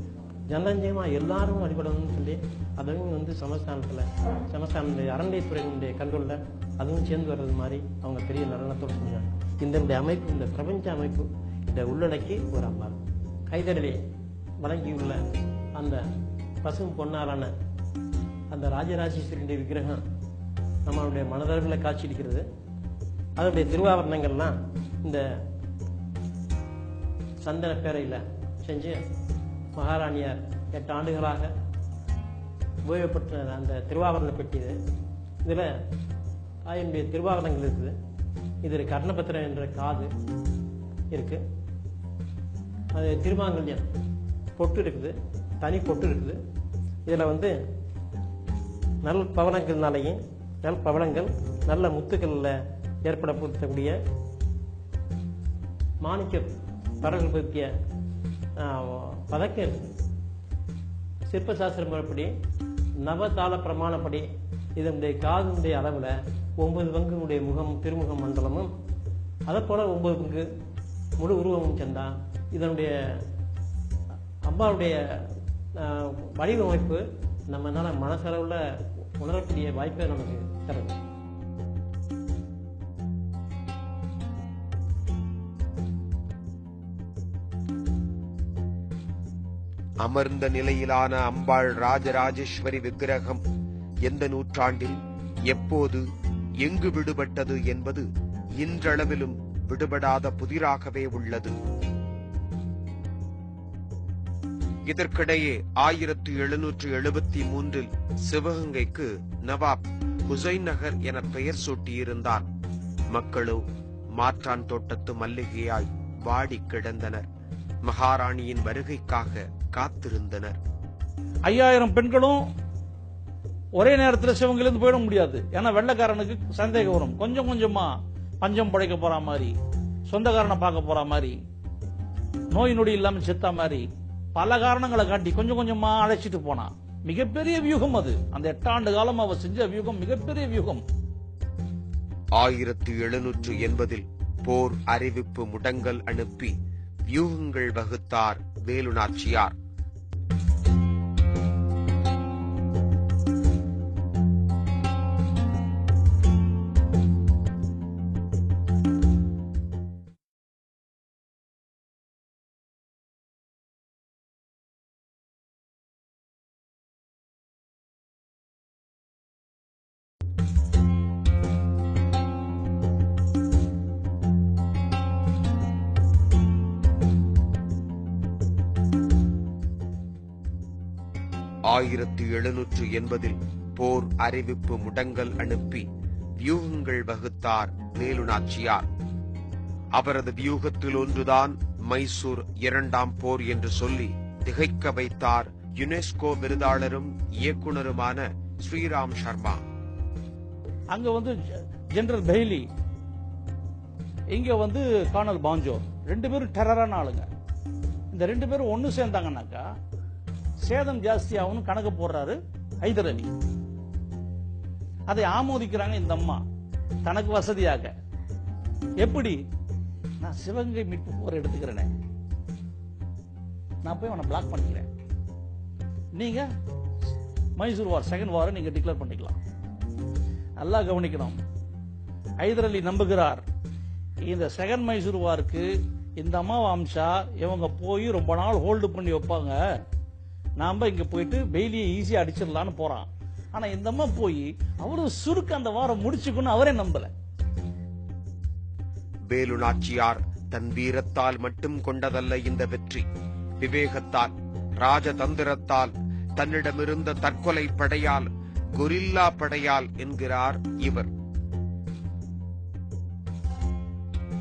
ஜனரஞ்சகமா எல்லாரும் வழிபடணும்னு சொல்லி அதுவும் வந்து சமஸ்தானத்துடைய அரண்மனைத்துறையினுடைய கண்ட்ரோல்ல அதுவும் சேர்ந்து வர்றது மாதிரி அவங்க பெரிய நலனத்தோடு செஞ்சாங்க. இந்த அமைப்பு, இந்த பிரபஞ்ச அமைப்பு இதை உள்ளடக்கி ஒரு அம்பாள் ஹைதர் அலி வழங்கியுள்ள அந்த பசும் பொன்னாலான அந்த ராஜராஜேஸ்வரியுடைய விக்கிரகம் நம்மளுடைய மனதர்களை காட்சியளிக்கிறது. அதனுடைய திருவாபரணங்கள்லாம் இந்த சந்தன பேரையில் செஞ்சு மகாராணியார் 8 ஆண்டுகளாக உபயோகப்பட்ட அந்த திருவாபரண பெட்டி இது. இதில் தாயினுடைய திருவாபரணங்கள் இருக்குது. இதில் கர்ணபத்திரம் என்ற காது இருக்குது. அது திருமாங்கல்யம் பொட்டு இருக்குது, தனி பொட்டு இருக்குது. இதில் வந்து நல் பவனங்கள்னாலேயும் நல் பவனங்கள் நல்ல முத்துக்களில் ஏற்படப்படுத்தக்கூடிய மாணிக்க பறவைகள் பற்றிய பதக்கம் இருக்கு. சிற்பசாஸ்திர முறைப்படி நவதாள பிரமாணப்படி இதனுடைய காதுடைய அளவில் 9 பங்குடைய முகம் திருமுகம் மண்டலமும் அதை போல 9 பங்கு முழு உருவமும் சென்றா இதனுடைய அம்பாவுடைய வடிவமைப்பு நம்மளால மனசளவுல உணரக்கூடிய வாய்ப்பை நமக்கு தருது. அமர்ந்த நிலையிலான அம்பாள் ராஜராஜேஸ்வரி விக்கிரகம் எந்த நூற்றாண்டில் எப்போது எங்கு விடுபட்டது என்பது இன்றளவிலும் விடுபடாத புதிராகவே உள்ளது. இதற்கிடையே 1773 சிவகங்கைக்கு நவாப் ஹுசைன் நகர் என பெயர் சூட்டியிருந்தார். மக்களோ மாற்றான் தோட்டத்து மல்லிகையாய் வாடி கிடந்தனர். மகாராணியின் வருகைக்காக காத்திருந்தனர். 5000 பெண்களும் ஒரே நேரத்தில் சிவங்கிலிருந்து போயிட முடியாது. ஏன்னா வெள்ளைக்காரனுக்கு சந்தேகம் வரும். கொஞ்சம் கொஞ்சமா பஞ்சம் படைக்க போற மாதிரி, சொந்தக்காரனை பார்க்க போற மாதிரி, நோய் நொடி இல்லாம செத்தா மாதிரி பல காரணங்களை காட்டி கொஞ்சம் கொஞ்சமா அழைச்சிட்டு போனா. மிகப்பெரிய வியூகம் அது. அந்த 8 ஆண்டு காலம் அவ செஞ்ச வியூகம் மிகப்பெரிய வியூகம். 1780 போர் அறிவிப்பு முடங்கல் அனுப்பி வியூகங்கள் வகுத்தார் வேலு நாச்சியார். போர் அறிவிப்பு முடங்கல் அனுப்பி வியூகங்கள் வகுத்தார் வேலு நாச்சியார். அவரது வியூகத்தில் ஒன்றுதான் மைசூர் 2ஆம் போர் என்று சொல்லி திகைக்க வைத்தார் யுனெஸ்கோ விருதாளரும் இயக்குனருமான ஸ்ரீராம் சர்மா. அங்க ஜெனரல் பெய்லி, இங்க கர்னல் பாஞ்சோ, 2 பேரும் டெரரான ஆளுங்க. இந்த 2 பேரும் ஒன்னு சேர்ந்தாங்கன்னாக்கா சேதம் ஜாஸ்தி ஆகும்னு கணக்கு போடுறாரு ஹைதர் அலி. அதை ஆமோதிக்கிறாங்க இந்த அம்மா தனக்கு வசதியாக. எப்படி? நான் சிவகங்கை மீட்பு போர் எடுத்துக்கிறேனே, நான் போய் அவனை பிளாக் பண்ணிக்கிறேன், நீங்க மைசூர் வார் 2nd வார் நீங்க டிக்ளேர் பண்ணிக்கலாம். நல்லா கவனிக்கணும். ஹைதர் அலி நம்புகிறார் இந்த 2nd மைசூர் வாருக்கு இந்த அம்மாவை அம்சா இவங்க போய் ரொம்ப நாள் ஹோல்டு பண்ணி வைப்பாங்க, நாம இங்க போயிட்டு பெய்லியை ஈஸியா அடிச்சிடலான்னு போறான். ஆனா இந்த அம்மா போய் அவரு சுருக்கு அந்த வாரம் முடிச்சுக்கணும் அவரே நம்பல. வேலு நாச்சியார் தன் வீரத்தால் மட்டும் கொண்டதல்ல இந்த வெற்றி. விவேகத்தால், ராஜதந்திரத்தால், தன்னிடமிருந்த தற்கொலை படையால், கொரில்லா படையால் என்கிறார் இவர்.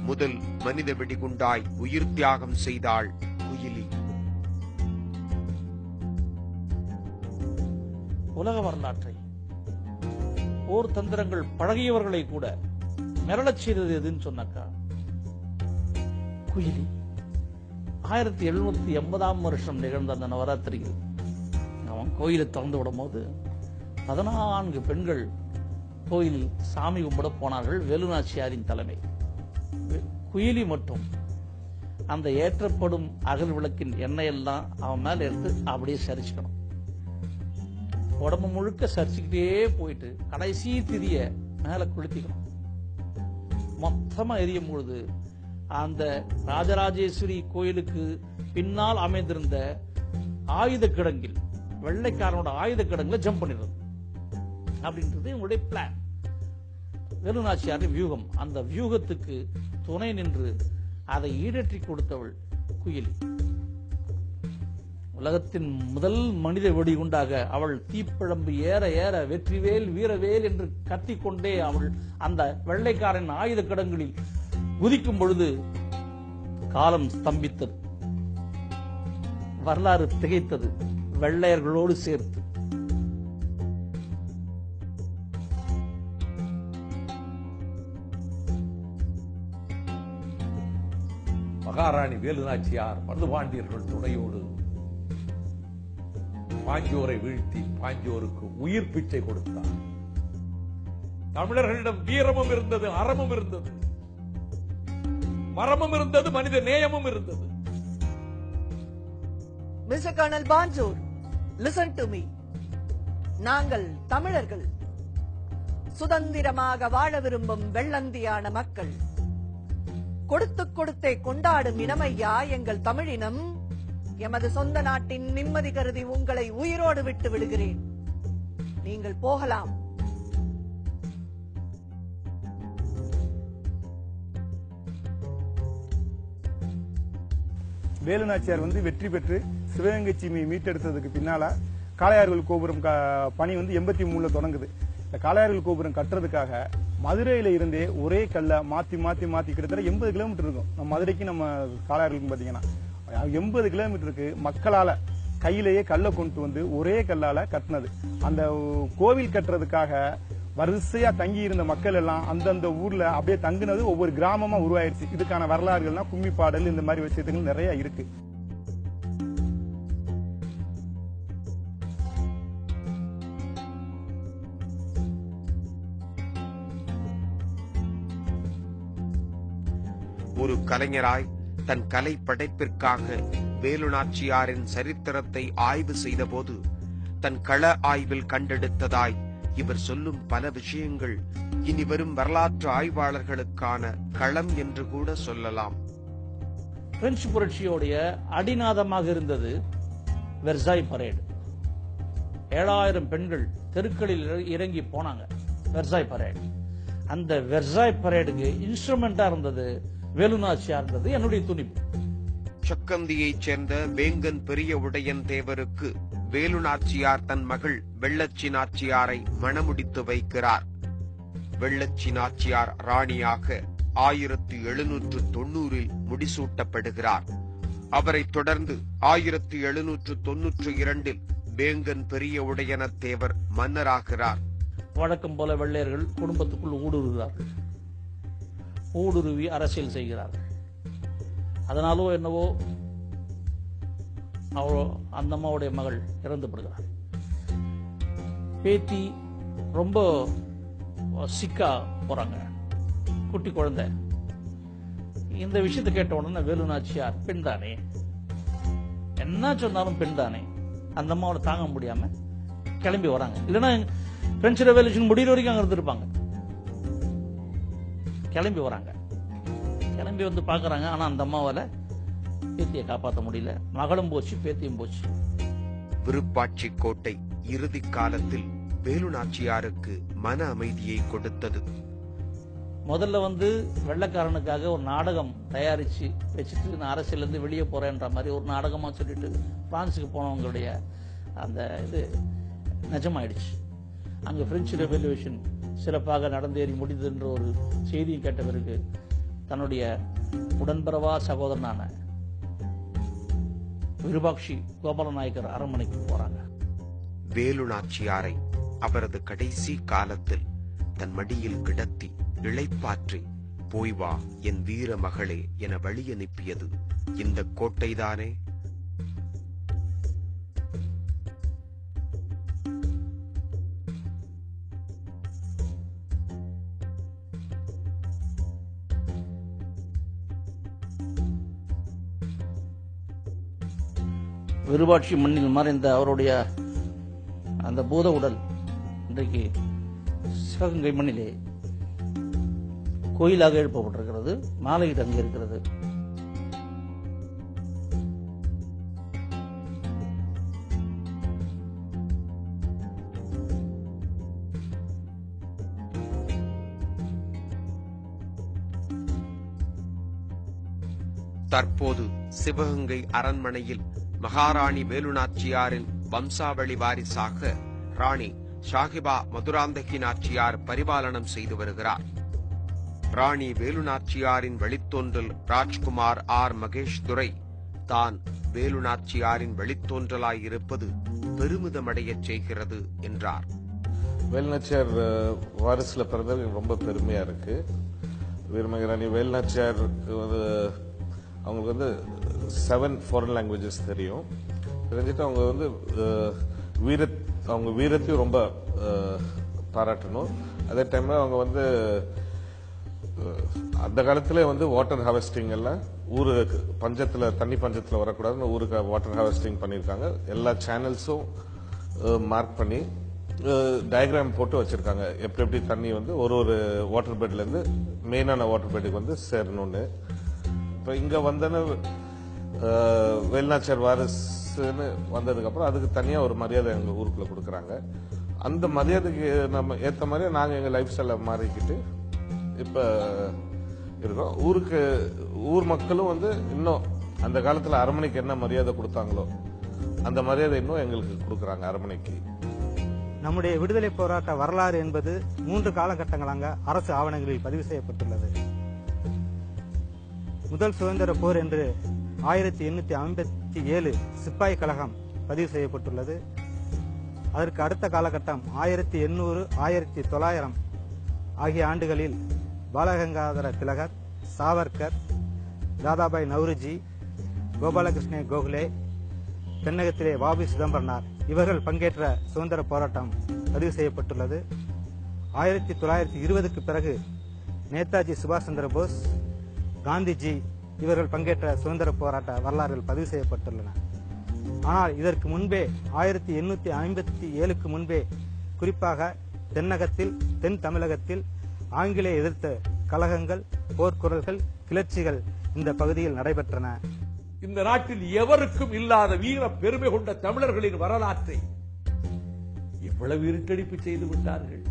முதல் மனித வெடிகுண்டாய் உயிர் தியாகம் செய்தாள் குயிலி. உலக வரலாற்றை, போர் தந்திரங்கள் பழகியவர்களை கூட மிரளச் செய்தது எதுன்னு சொன்னாக்கா குயிலி. 1780ஆம் வருஷம் நிகழ்ந்த அந்த நவராத்திரியில் அவன் கோயிலை திறந்து விடும் போது 14 பெண்கள் கோயிலில் சாமி கும்பிட போனார்கள். வேலுநாச்சியாரின் தலைமை. குயிலி மட்டும் அந்த ஏற்றப்படும் அகல் விளக்கின் எண்ணெயெல்லாம் அவன் மேல எடுத்து அப்படியே சரிச்சுக்கணும். உடம்பு முழுக்க சரிச்சுக்கிட்டே போயிட்டு கடைசி திரிய மேல குளித்திக்கணும். மொத்தமா எரியும் பொழுது அந்த ராஜராஜேஸ்வரி கோயிலுக்கு பின்னால் அமைந்திருந்த ஆயுத கிடங்கில், வெள்ளைக்காரனோட ஆயுத கிடங்குல ஜம்ப் பண்ணிடுறது அப்படின்றது உங்களுடைய பிளான். வேலுநாச்சியாரின் வியூகம். அந்த வியூகத்துக்கு துணை நின்று அதை ஈடேற்றி கொடுத்தவள் குயிலி. உலகத்தின் முதல் மனித வெடிகுண்டாக அவள் தீப்பிழம்பு ஏற ஏற வெற்றிவேல் வீரவேல் என்று கத்திக்கொண்டே அவள் அந்த வெள்ளைக்காரன் ஆயுத கிடங்களில் குதிக்கும் பொழுது காலம் ஸ்தம்பித்தது, வரலாறு திகைத்தது, வெள்ளையர்களோடு சேர்த்து. மகாராணி வேலுநாச்சியார் மருதுபாண்டியர்கள் துணையோடு பாஞ்சோரை வீழ்த்தி பாஞ்சோருக்கு உயிர் பிச்சை கொடுத்தார். தமிழர்களிடம் வீரமும் இருந்தது, அறமும் இருந்தது, மரமும் இருந்தது, மனித நேயமும் இருந்தது. Mr. Colonel Banjur, listen to me. நாங்கள் தமிழர்கள், சுதந்திரமாக வாழ விரும்பும் வெள்ளந்தியான மக்கள், கொடுத்து கொடுத்தே கொண்டாடும் இனமையா எங்கள் தமிழினம். எமது சொந்த நாட்டின் நிம்மதி கருதி உங்களை உயிரோடு விட்டு விடுகிறேன். நீங்கள் போகலாம். வேலுநாச்சியார் வெற்றி பெற்று சிவகங்கை சீமையை மீட்டெடுத்ததுக்கு பின்னால காளையார்கள் கோபுரம் பணி 83 தொடங்குது. இந்த காளையார்கள் கோபுரம் கட்டுறதுக்காக மதுரையில இருந்தே ஒரே கல்லை மாத்தி கிட்டத்தட்ட 80 கிலோமீட்டர் இருக்கும். நம்ம மதுரைக்கு நம்ம காளையார்களுக்கு பாத்தீங்கன்னா 80 கிலோமீட்டருக்கு மக்களால கையிலேயே கல்லை கொண்டு ஒரே கல்லால கட்டினது. அந்த கோவில் கட்டுறதுக்காக வரிசையா தங்கி இருந்த மக்கள் எல்லாம் அந்தந்த ஊர்ல அப்படியே தங்குனது ஒவ்வொரு கிராமமா உருவாயிருச்சு. இதுக்கான வரலாறுகள்னா கும்மி பாடல் இந்த மாதிரி விஷயங்கள் நிறைய இருக்கு. ஒரு கலைஞராய் தன் கலை படைப்பிற்காக வேலுநாச்சியாரின் சரித்திரத்தை ஆய்வு செய்தபோது தன் கள ஆய்வில் கண்டெடுத்ததாய் இவர் சொல்லும் பல விஷயங்கள் இனி வரும் வரலாற்று ஆய்வாளர்களுக்கான களம் என்று கூட சொல்லலாம். பிரெஞ்சு புரட்சியோடைய அடிநாதமாக இருந்தது வெர்சாய் பரேடு. 7000 பெண்கள் தெருக்களில் இறங்கி போனாங்க வெர்சாய் பரேடு. அந்த வெர்சாய் பரேடுக்கு இன்ஸ்ட்ருமெண்டா இருந்தது வேலுநாச்சியார் இருந்தது என்னுடைய துணிப்பு. சக்கந்தியைச் சேர்ந்த வேங்கன் பெரிய உடையன் தேவருக்கு வேலுநாச்சியார் தன் மகள் வெள்ளச்சி நாச்சியாரை மணமுடித்து வைக்கிறார். வெள்ளச்சி நாச்சியார் ராணியாக 1790 முடிசூட்டப்படுகிறார். அவரை தொடர்ந்து 1792 வேங்கன் பெரிய உடையன தேவர் மன்னராகிறார். வழக்கம் போல வெள்ளையர்கள் குடும்பத்துக்குள் ஊடுருவுகிறார்கள். ஊடுருவி அரசியல் செய்கிறார்கள். அதனாலோ என்னவோ அவரோ அந்த அம்மாவுடைய மகள் இறந்துபடுகிறார். பேத்தி ரொம்ப சிக்கா போறாங்க, குட்டி குழந்தை. இந்த விஷயத்தை கேட்ட உடனே வேலுநாச்சியார் பெண் தானே, என்ன சொன்னாலும் பெண் தானே, அந்த அம்மாவோட தாங்க முடியாம கிளம்பி வராங்க. இல்லைன்னா பிரெஞ்சு ரெவல்யூஷன் முடிகிற வரைக்கும் அங்க இருந்திருப்பாங்க. கிளம்பி வராங்க. கிளம்பி பாக்குறாங்க. ஆனா அந்த அம்மாவால பேத்தியை காப்பாற்ற முடியல. மகளும் போச்சு, பேத்தியும் போச்சு. விருப்பாட்சி கோட்டை இறுதி காலத்தில் வேலுநாச்சியாருக்கு மன அமைதியை கொடுத்தது. முதல்ல வெள்ளக்காரனுக்காக ஒரு நாடகம் தயாரிச்சு வச்சுட்டு நான் அரசியல இருந்து வெளியே போறேன்ற மாதிரி ஒரு நாடகமா சொல்லிட்டு பிரான்ஸுக்கு போனவங்களுடைய அந்த இது நிஜமாயிடுச்சு. அங்க பிரெஞ்சு ரெவல்யூஷன் சிறப்பாக நடந்தேறி முடிந்ததுன்ற ஒரு செய்தியும் கேட்ட பிறகு தன்னுடைய உடன்பிறவா சகோதரனான விருபாட்சி கோபாலநாயக்கர் அரண்மனைக்கு போறாங்க. வேலுநாச்சியாரை அவரது கடைசி காலத்தில் தன் மடியில் கிடத்தி இளைப்பாற்றி போய் வா என் வீர மகளே என வழி அனுப்பியது இந்த கோட்டைதானே. விருபாட்சி மண்ணில் மறைந்த அவருடைய அந்த பூத உடல் இன்றைக்கு சிவகங்கை மண்ணிலே கோயிலாக எழுப்பப்பட்டிருக்கிறது. மாலையீடு அங்கே இருக்கிறது. தற்போது சிவகங்கை அரண்மனையில் மகாராணி வேலுநாச்சியாரின் வம்சாவளி வாரிசாக ராணி ஷாகிபா மதுராந்தகி நாச்சியார் பரிபாலனம் செய்து வருகிறார். ராணி வேலுநாச்சியாரின் வழித்தோன்றல் ராஜ்குமார் ஆர் மகேஷ் துரை தான் வேலுநாச்சியாரின் வழித்தோன்றலாய் இருப்பது பெருமிதமடையச் செய்கிறது என்றார். வேலுநாச்சியார் வாரிசுல பிறந்தது ரொம்ப பெருமையா இருக்கு. வீரமகி ராணி வேலுநாச்சியாருக்கு அவங்களுக்கு வந்து 7 ஃபாரின் லாங்குவேஜஸ் தெரியும். தெரிஞ்சுட்டு அவங்க வந்து அவங்க வீரத்தையும் ரொம்ப பாராட்டணும். அதே டைம்ல அவங்க வந்து அந்த காலத்திலே வந்து வாட்டர் ஹார்வெஸ்டிங் எல்லாம் ஊருக்கு தண்ணி பஞ்சத்தில் வரக்கூடாதுன்னு ஊருக்கு வாட்டர் ஹார்வெஸ்டிங் பண்ணியிருக்காங்க. எல்லா சேனல்ஸும் மார்க் பண்ணி டயக்ராம் போட்டு வச்சிருக்காங்க. எப்படி தண்ணி வந்து ஒரு வாட்டர் பெட்ல இருந்து மெயினான வாட்டர் பெட்டுக்கு வந்து சேரணும்னு. இப்போ இங்க வந்தன வேலுநாச்சியார் வாரிசுன்னு வந்ததுக்கு அப்புறம் அதுக்கு தனியா ஒரு மரியாதை எங்க ஊருக்குள்ள கொடுக்குறாங்க. அந்த மரியாதைக்கு நம்ம ஏத்த மாதிரி நாங்க எங்க லைஃப் ஸ்டைல மாறிக்கிட்டு இப்ப இருக்கோம். ஊர் மக்களும் வந்து இன்னும் அந்த காலத்துல அரண்மனைக்கு என்ன மரியாதை கொடுத்தாங்களோ அந்த மரியாதை இன்னும் எங்களுக்கு கொடுக்குறாங்க அரண்மனைக்கு. நம்முடைய விடுதலை போராட்ட வரலாறு என்பது 3 காலகட்டங்களாக அரசு ஆவணங்களில் பதிவு செய்யப்பட்டுள்ளது. முதல் சுதந்திர போர் என்று 1857 சிப்பாய் கழகம் பதிவு செய்யப்பட்டுள்ளது. அதற்கு அடுத்த காலகட்டம் 1800, 1900 ஆகிய ஆண்டுகளில் பாலகங்காதர திலகர், சாவர்கர், தாதாபாய் நவ்ருஜி, கோபாலகிருஷ்ண கோகலே, தென்னகத்திலே வாபி சிதம்பரனார் இவர்கள் பங்கேற்ற சுதந்திர போராட்டம் பதிவு செய்யப்பட்டுள்ளது. 1920க்கு பிறகு நேதாஜி சுபாஷ் சந்திர போஸ், காந்திஜி இவர்கள் பங்கேற்ற சுதந்திர போராட்ட வரலாறுகள் பதிவு செய்யப்பட்டுள்ளன. ஆனால் இதற்கு முன்பே 1857க்கு முன்பே குறிப்பாக தென்னகத்தில், தென் தமிழகத்தில் ஆங்கிலேய எதிர்த்த கலகங்கள், போர்க்குரல்கள், கிளர்ச்சிகள் இந்த பகுதியில் நடைபெற்றன. இந்த நாட்டில் எவருக்கும் இல்லாத வீர பெருமை கொண்ட தமிழர்களின் வரலாற்றை எவ்வளவு இருட்டடிப்பு செய்து விட்டார்கள்.